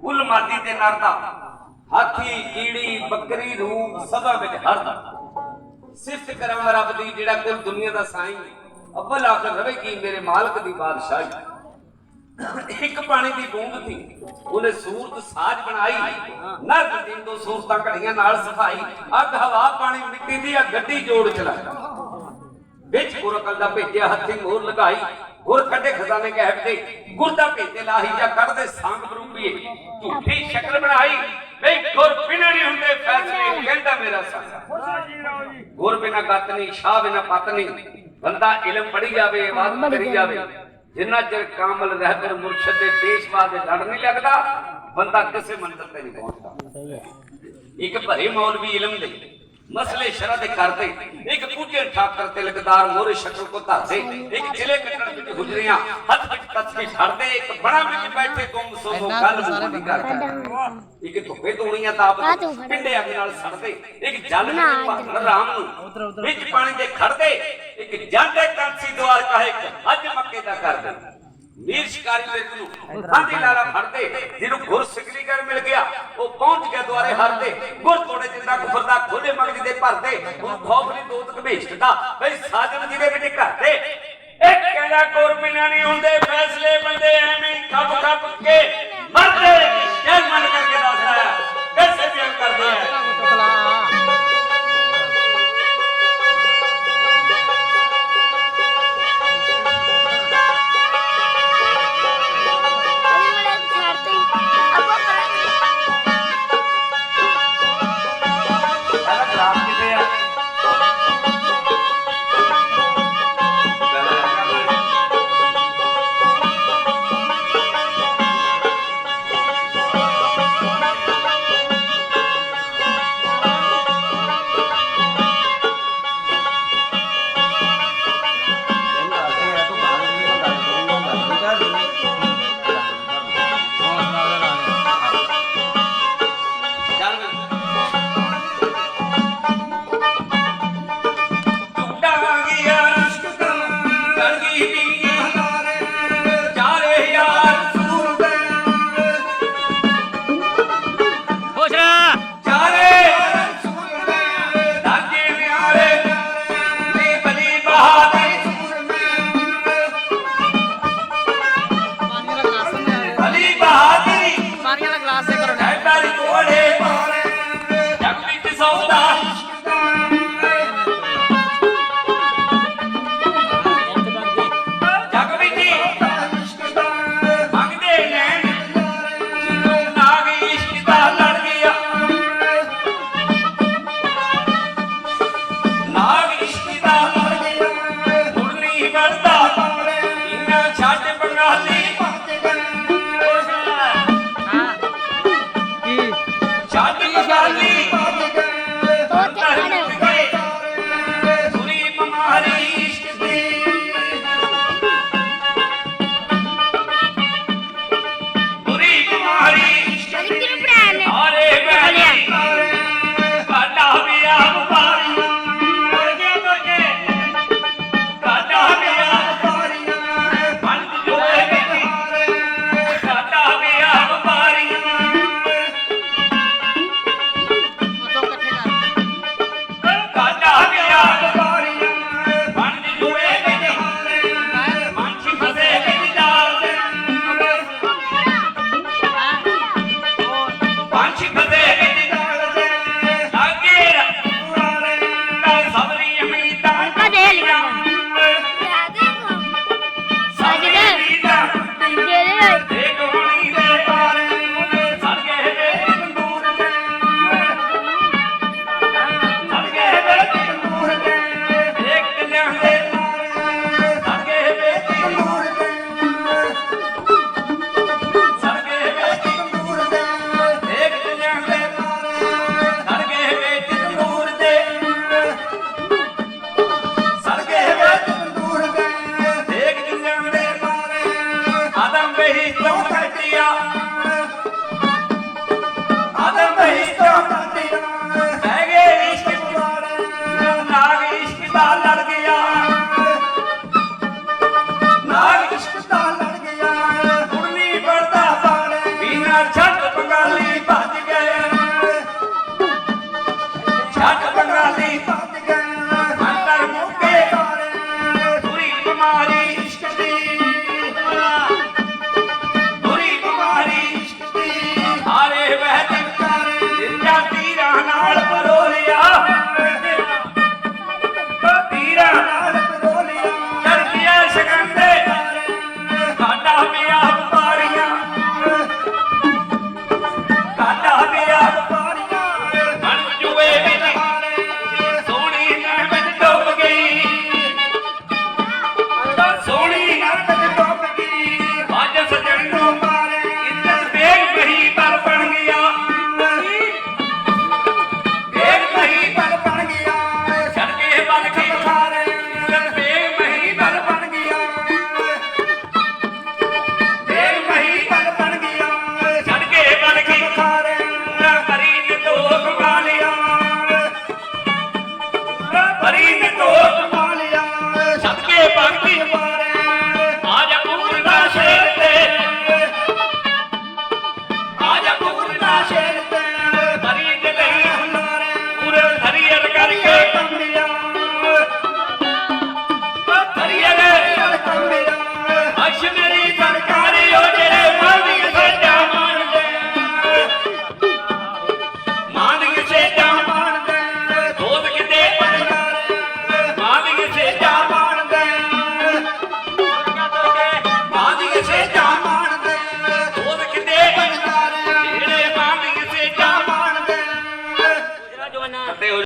कुल मादी ते नरदा हाथी कीड़ी बकरी रूप सदा विच हरदा सिफत करां रब दी जेड़ा कुल दुनिया दा साईं अव्वल आखिर रवे की मेरे मालिक दी बादशाही एक पानी दी बूंद थी उन्हें सूरत साज बनाई नर तीन दो सूरतां घड़ियां नाल सफाई अग हवा पानी मिट्टी दी गड्डी जोड़ चलाई बिच गुरकल दा भेजिया हथी मोहर लगाई गुर कड्डे खजाने कहते गुरदा भेजे लाही जा कढ़दे सांग बरूपी झूठी शक्ल बनाई वे गुर बिना नहीं हुंदे फैसले कहंदा मेरा संग गुर बिना गत नहीं शाह बिना पत नहीं बंदा इल्म पढ़ी जावे इबादत करी जावे जिन्ना चिर कामल रहबर मुर्शद दे पेशवा दे लड़ नहीं लगदा बंदा किसी मंजिल ते नहीं पहुंचदा एक भरे मौलवी इल्म दे मसले शरह दे करते एक पूजे ठाकर तिलकदार मोरे शक्ल को धासे एक जिले कटण विच गुजरियां हथ विच तस्बीह छड़दे एक बड़ा विच बैठे गुम सोसो गल मुंडी करदा एक धुपे तोड़ियां ताप पिंडे अग नाल सड़दे एक जल विच भर राम नूं विच पानी दे खड़दे एक जांदे कांसी द्वार कहे हज मक्के दा करदे मीर शिकारी विच नूं हांदी लाला फड़दे जिन्नू गुर सिकली कर मिल गया वो पहुंच गया द्वारे हरदे गुर तोड़े जिंदा कुफर दा खोले मगज दे भरदे हुण खौफ नहीं दोत घमेशदा भई साजन जिदे विच घरदे एक कहंदा गुर बिना नहीं हुंदे फैसले बंदे एवें खप खप के मरदे शहर मन करके दसदा है कैसे बयान करदे हैं Chad